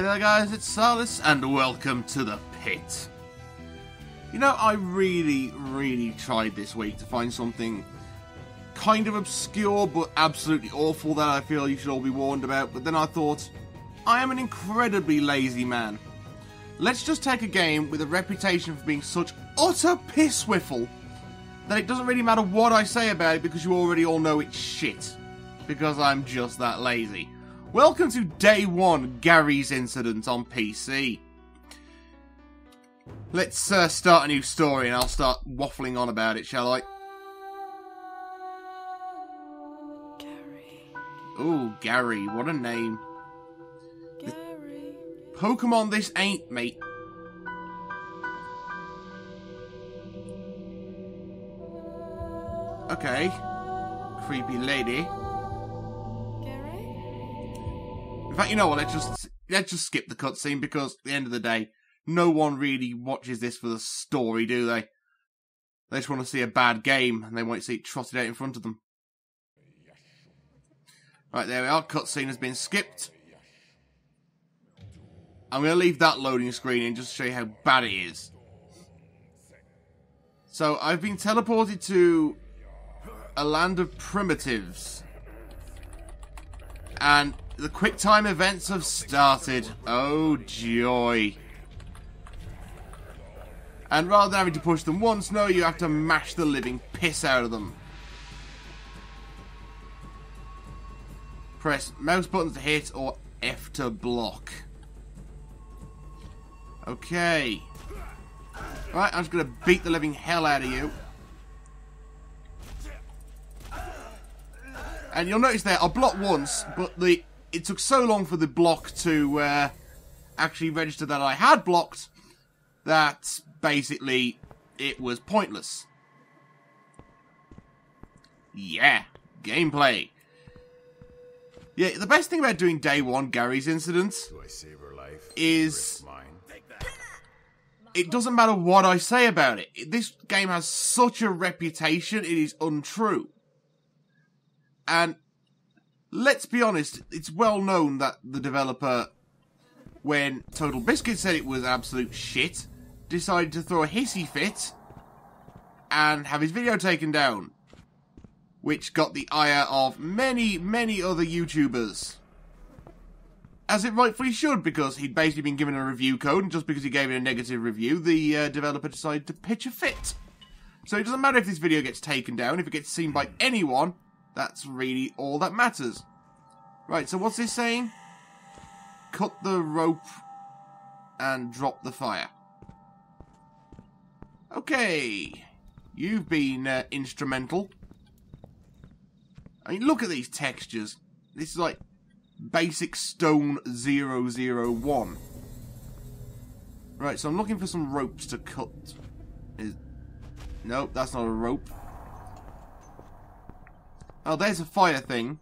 there guys, it's Salis and welcome to the pit. You know, I really tried this week to find something kind of obscure but absolutely awful that I feel you should all be warned about, but then I thought, I am an incredibly lazy man. Let's just take a game with a reputation for being such utter pisswiffle that it doesn't really matter what I say about it because you already all know it's shit. Because I'm just that lazy. Welcome to day one, Garry's incident on PC. Let's start a new story and I'll start waffling on about it, shall I? Garry. Ooh, Garry, what a name. Garry. Pokemon this ain't, mate. Okay. Creepy lady. In fact, you know what, let's just skip the cutscene because at the end of the day, no one really watches this for the story, do they? They just want to see a bad game and they want to see it trotted out in front of them. Right, there we are, cutscene has been skipped. I'm going to leave that loading screen in just to show you how bad it is. So, I've been teleported to a land of primitives. And the quick time events have started. Oh, joy. And rather than having to push them once, no, you have to mash the living piss out of them. Press mouse buttons to hit or F to block. Okay. Right, I'm just going to beat the living hell out of you. And you'll notice there, I blocked once, but it took so long for the block to actually register that I had blocked that basically it was pointless. Yeah, gameplay. Yeah, the best thing about doing day one Garry's incident is it doesn't matter what I say about it. This game has such a reputation, it is untrue. And let's be honest, it's well known that the developer, when Total Biscuit said it was absolute shit, decided to throw a hissy fit and have his video taken down. Which got the ire of many other YouTubers. As it rightfully should, because he'd basically been given a review code, and just because he gave it a negative review, the developer decided to pitch a fit. So it doesn't matter if this video gets taken down, if it gets seen by anyone, that's really all that matters. Right, so what's this saying? Cut the rope and drop the fire. Okay. You've been instrumental. I mean, look at these textures. This is like basic stone 001. Right, so I'm looking for some ropes to cut. Nope, that's not a rope. Oh, there's a fire thing.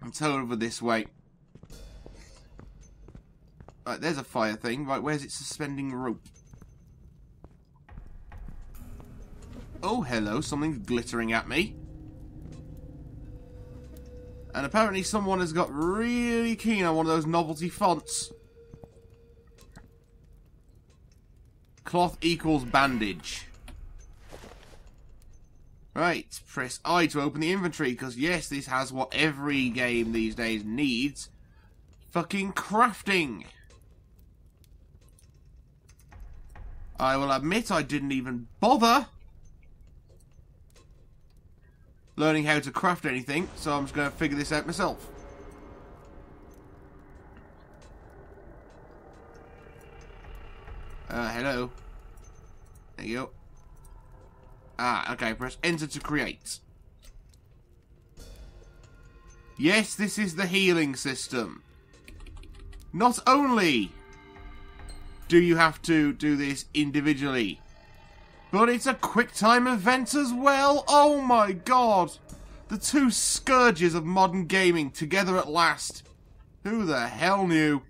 Let's head over this way. Right, there's a fire thing. Right, where's it suspending rope? Oh, hello, something's glittering at me. And apparently someone has got really keen on one of those novelty fonts. Cloth equals bandage. Right, press I to open the inventory, because yes, this has what every game these days needs. Fucking crafting. I will admit I didn't even bother learning how to craft anything, so I'm just going to figure this out myself. Hello. There you go. Ah, okay, press enter to create. Yes, this is the healing system. Not only do you have to do this individually, but it's a quick time event as well. Oh my god. The two scourges of modern gaming together at last. Who the hell knew?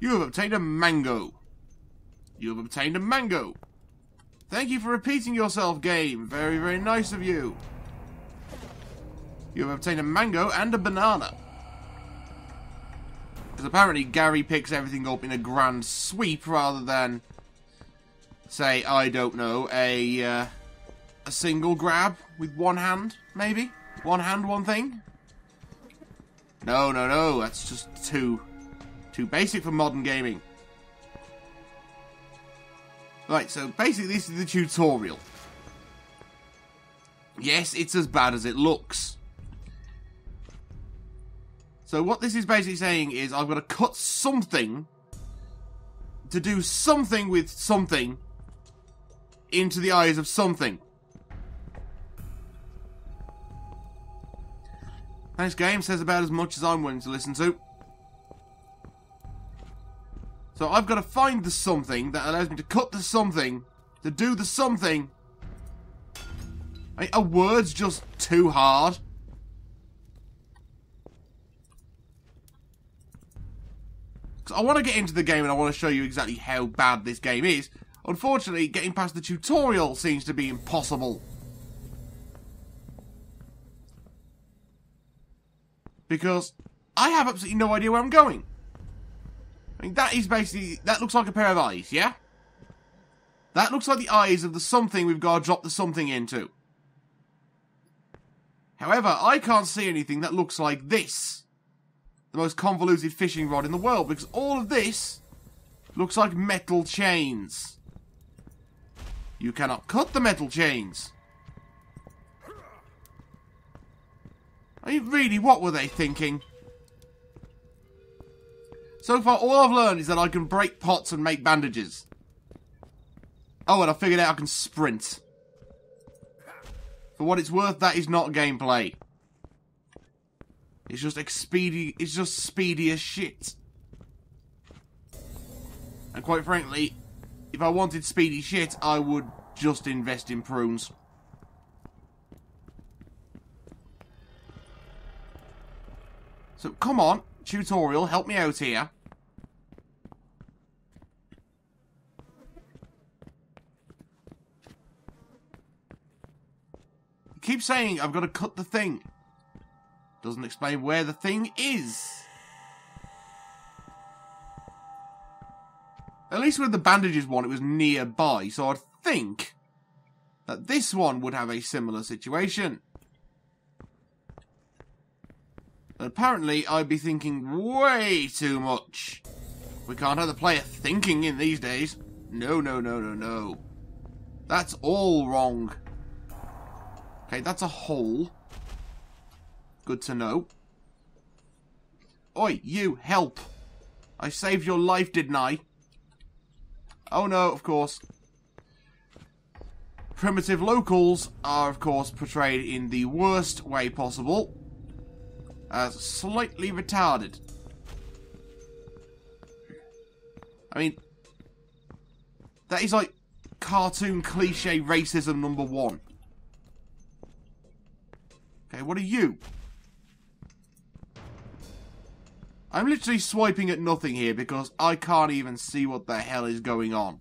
You have obtained a mango. You have obtained a mango. Thank you for repeating yourself, game. Very nice of you. You have obtained a mango and a banana. Because apparently Garry picks everything up in a grand sweep rather than, say, I don't know, a single grab with one hand, maybe? One hand, one thing? No, that's just too basic for modern gaming. Right, so basically this is the tutorial. Yes, it's as bad as it looks. So what this is basically saying is I've got to cut something to do something with something into the eyes of something. This game says about as much as I'm willing to listen to. So I've got to find the something that allows me to cut the something, to do the something. I mean, a word's just too hard. So I want to get into the game and I want to show you exactly how bad this game is. Unfortunately, getting past the tutorial seems to be impossible. Because I have absolutely no idea where I'm going. I mean, that is basically... That looks like a pair of eyes, yeah? That looks like the eyes of the something we've got to drop the something into. However, I can't see anything that looks like this. The most convoluted fishing rod in the world, because all of this looks like metal chains. You cannot cut the metal chains. I mean, really, what were they thinking? So far, all I've learned is that I can break pots and make bandages. Oh, and I figured out I can sprint. For what it's worth, that is not gameplay. It's just speedy as shit. And quite frankly, if I wanted speedy shit, I would just invest in prunes. So, come on, tutorial, help me out here. You keep saying I've got to cut the thing. Doesn't explain where the thing is. At least with the bandages one, it was nearby, so I'd think that this one would have a similar situation. But apparently, I'd be thinking way too much. We can't have the player thinking in these days. No. That's all wrong. Okay, that's a hole. Good to know. Oi, you, help. I saved your life, didn't I? Oh no, of course. Primitive locals are, of course, portrayed in the worst way possible. As slightly retarded. I mean, that is like cartoon cliche racism number 1. Okay, what are you? I'm literally swiping at nothing here because I can't even see what the hell is going on.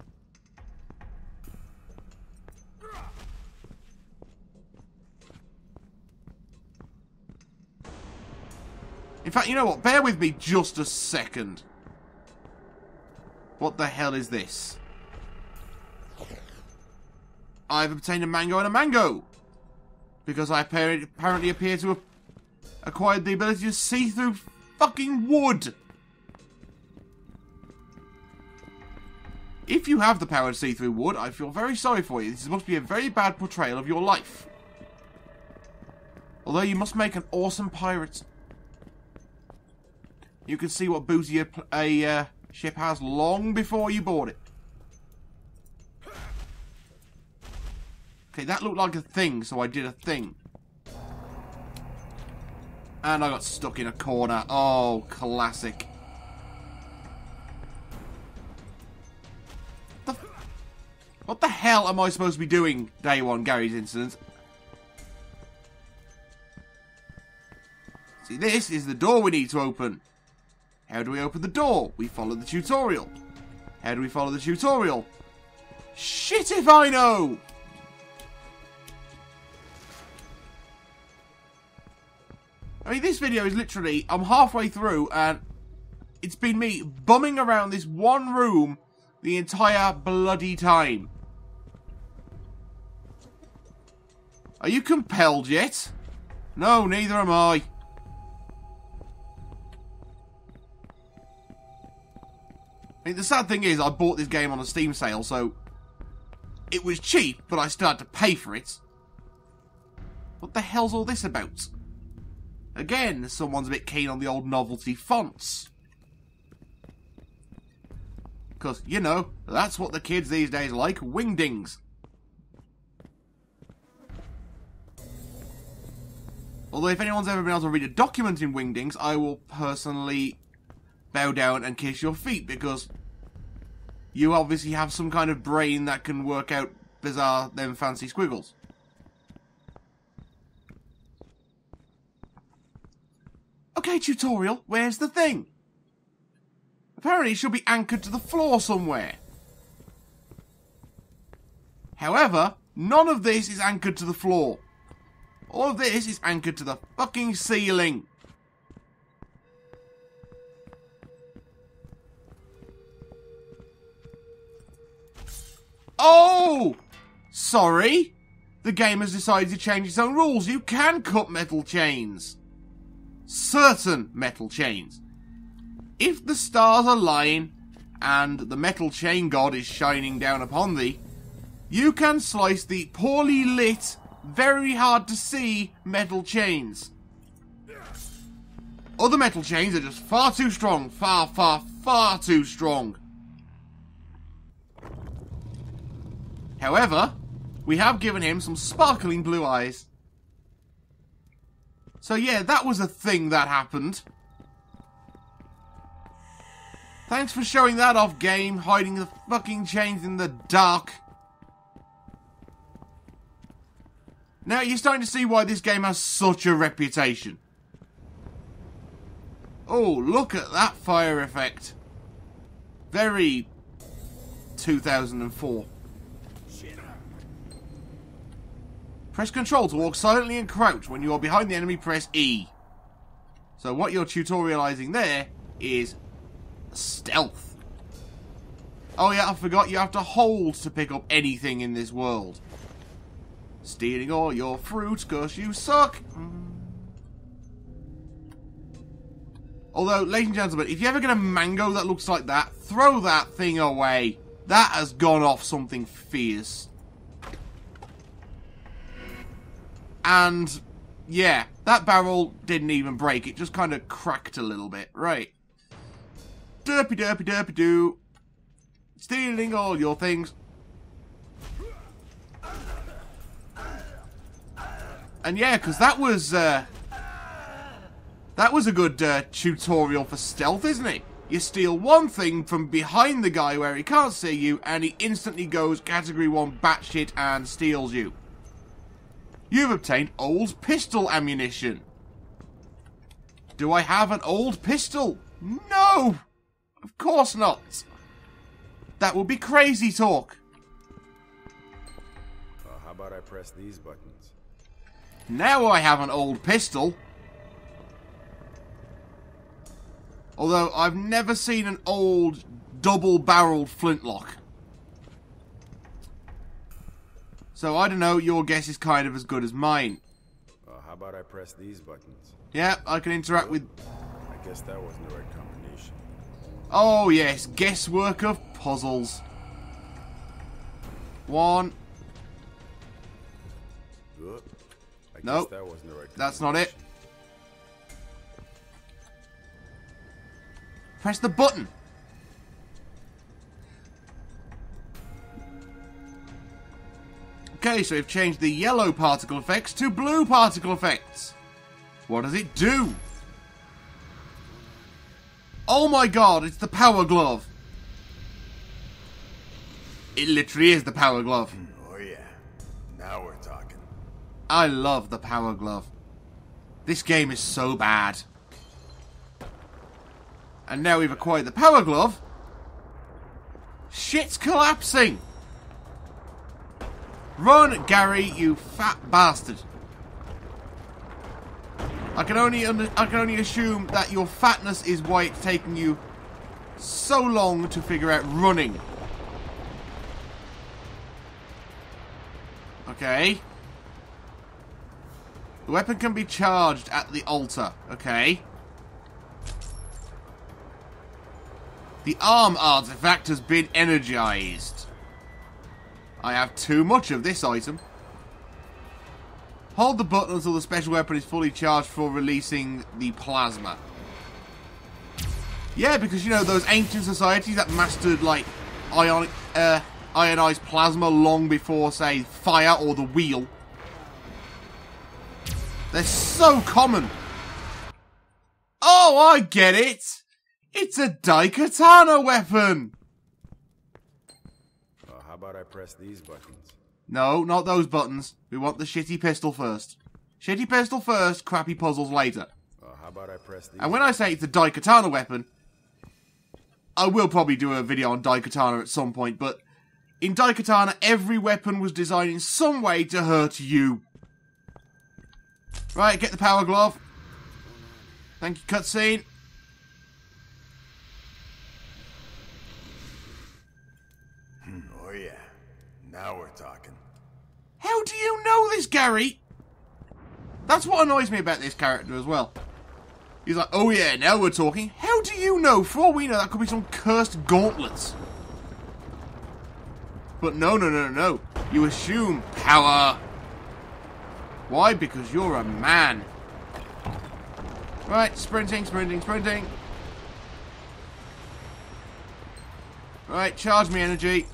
In fact, you know what? Bear with me just a second. What the hell is this? I've obtained a mango and a mango. Because I apparently appear to have acquired the ability to see through fucking wood. If you have the power to see through wood, I feel very sorry for you. This must be a very bad portrayal of your life. Although you must make an awesome pirate. You can see what booty a ship has long before you board it. Okay, that looked like a thing, so I did a thing. And I got stuck in a corner. Oh, classic. What the hell am I supposed to be doing, day 1, Garry's incident? See, this is the door we need to open. How do we open the door? We follow the tutorial. How do we follow the tutorial? Shit if I know! I mean, this video is literally, I'm halfway through and It's been me bumming around this one room the entire bloody time. Are you compelled yet? No, neither am I. I mean, the sad thing is, I bought this game on a Steam sale, so it was cheap, but I still had to pay for it. What the hell's all this about? Again, someone's a bit keen on the old novelty fonts. Because, you know, that's what the kids these days like, wingdings. Although if anyone's ever been able to read a document in wingdings, I will personally bow down and kiss your feet, because you obviously have some kind of brain that can work out bizarre, them fancy squiggles. Okay, tutorial, where's the thing? Apparently it should be anchored to the floor somewhere. However, none of this is anchored to the floor. All of this is anchored to the fucking ceiling. Oh! Sorry. The game has decided to change its own rules. You can cut metal chains. Certain metal chains. If the stars align and the metal chain god is shining down upon thee, you can slice the poorly lit, very hard to see metal chains. Other metal chains are just far too strong. Far, far, far too strong. However, we have given him some sparkling blue eyes. So yeah, that was a thing that happened. Thanks for showing that off, game, hiding the fucking chains in the dark. Now you're starting to see why this game has such a reputation. Oh, look at that fire effect. Very 2004. Press control to walk silently and crouch. When you are behind the enemy, press E. So what you're tutorializing there is stealth. Oh yeah, I forgot you have to hold to pick up anything in this world. Stealing all your fruits cause you suck. Although, ladies and gentlemen, if you ever get a mango that looks like that, throw that thing away. That has gone off something fierce. And, yeah, that barrel didn't even break. It just kind of cracked a little bit. Right. Derpy, derpy, derpy, doo. Stealing all your things. And yeah, because that was a good tutorial for stealth, isn't it? You steal one thing from behind the guy where he can't see you, and he instantly goes category 1 batshit and steals you. You've obtained old pistol ammunition. Do I have an old pistol? No! Of course not. That would be crazy talk. How about I press these buttons? Now I have an old pistol. Although I've never seen an old double-barreled flintlock. So I don't know, your guess is kind of as good as mine. How about I press these buttons? Yeah, I can interact with... I guess that wasn't the right combination. Oh yes, guesswork of puzzles. One. I guess Nope, that wasn't the right that's not it. Press the button. Okay, so we've changed the yellow particle effects to blue particle effects. What does it do? Oh my god, it's the power glove. It literally is the power glove. Oh yeah, now we're talking. I love the power glove. This game is so bad. And now we've acquired the power glove. Shit's collapsing. Run, Garry, you fat bastard. I can only assume that your fatness is why it's taking you so long to figure out running. Okay. The weapon can be charged at the altar. Okay. The arm artifact has been energized. I have too much of this item. Hold the button until the special weapon is fully charged for releasing the plasma. Yeah, because, you know, those ancient societies that mastered, like, ionized plasma long before, say, fire or the wheel. They're so common. Oh, I get it. It's a Daikatana weapon. How about I press these buttons? No, not those buttons. We want the shitty pistol first. Shitty pistol first, crappy puzzles later. How about I press these? And when I say it's a Daikatana weapon, I will probably do a video on Daikatana at some point, but in Daikatana, every weapon was designed in some way to hurt you. Right, get the power glove. Thank you, cutscene. Oh yeah, now we're talking. How do you know this, Garry? That's what annoys me about this character as well. He's like, oh yeah, now we're talking. How do you know? For all we know, that could be some cursed gauntlets. But no. You assume power. Why? Because you're a man. Right, sprinting. Right, charge me energy.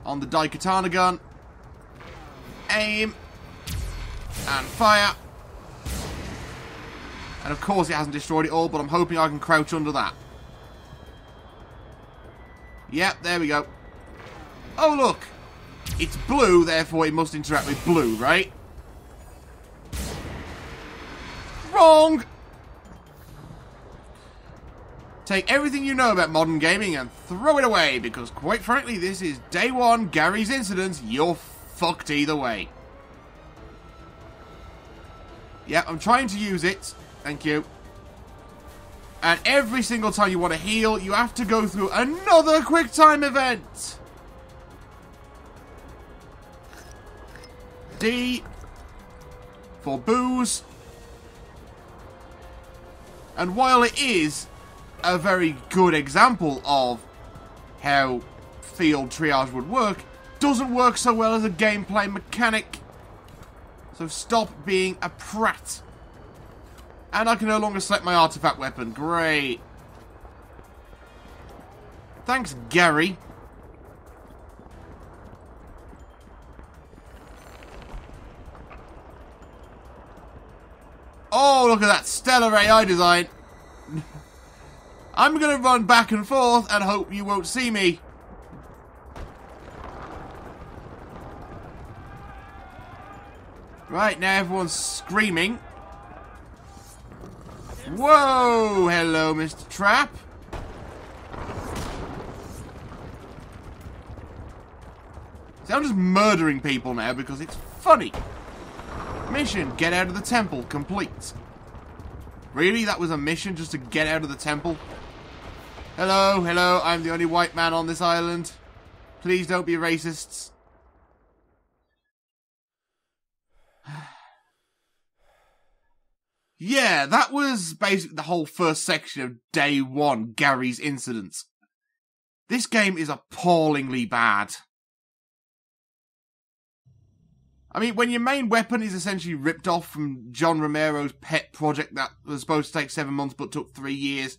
On the Daikatana gun. Aim. And fire. And of course it hasn't destroyed it all, but I'm hoping I can crouch under that. Yep, there we go. Oh, look. It's blue, therefore it must interact with blue, right? Wrong! Take everything you know about modern gaming and throw it away, because quite frankly, this is day one, Garry's Incidents. You're fucked either way. Yep, I'm trying to use it. Thank you. And every single time you want to heal, you have to go through another QuickTime event. D for booze. And while it is a very good example of how field triage would work, doesn't work so well as a gameplay mechanic. So stop being a prat. And I can no longer select my artifact weapon. Great. Thanks, Garry. Oh, look at that stellar AI design. I'm going to run back and forth and hope you won't see me. Right, now everyone's screaming. Whoa! Hello, Mr. Trap. See, I'm just murdering people now because it's funny. Mission, get out of the temple, complete. Really? That was a mission just to get out of the temple? Hello, I'm the only white man on this island. Please don't be racists. Yeah, that was basically the whole first section of day one, Garry's Incidents. This game is appallingly bad. I mean, when your main weapon is essentially ripped off from John Romero's pet project that was supposed to take 7 months but took 3 years,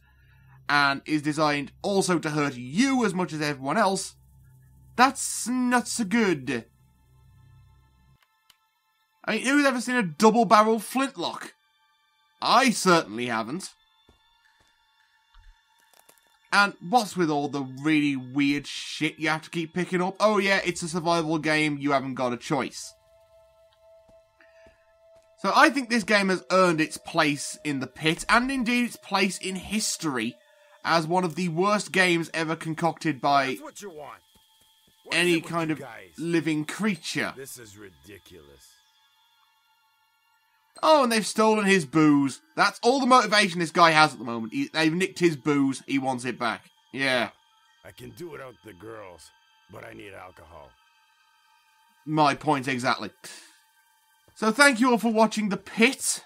and is designed also to hurt you as much as everyone else, that's not so good. I mean, who's ever seen a double-barrel flintlock? I certainly haven't. And what's with all the really weird shit you have to keep picking up? Oh yeah, it's a survival game, you haven't got a choice. So I think this game has earned its place in the pit, and indeed its place in history, as one of the worst games ever concocted by any kind of living creature. This is ridiculous. Oh, and they've stolen his booze. That's all the motivation this guy has at the moment. They've nicked his booze. He wants it back. Yeah. I can do without the girls, but I need alcohol. My point exactly. So thank you all for watching The Pit.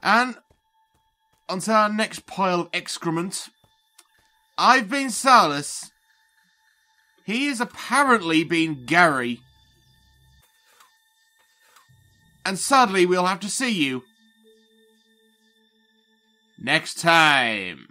And until our next pile of excrement, I've been Salis. He has apparently been Garry. And sadly, we'll have to see you next time.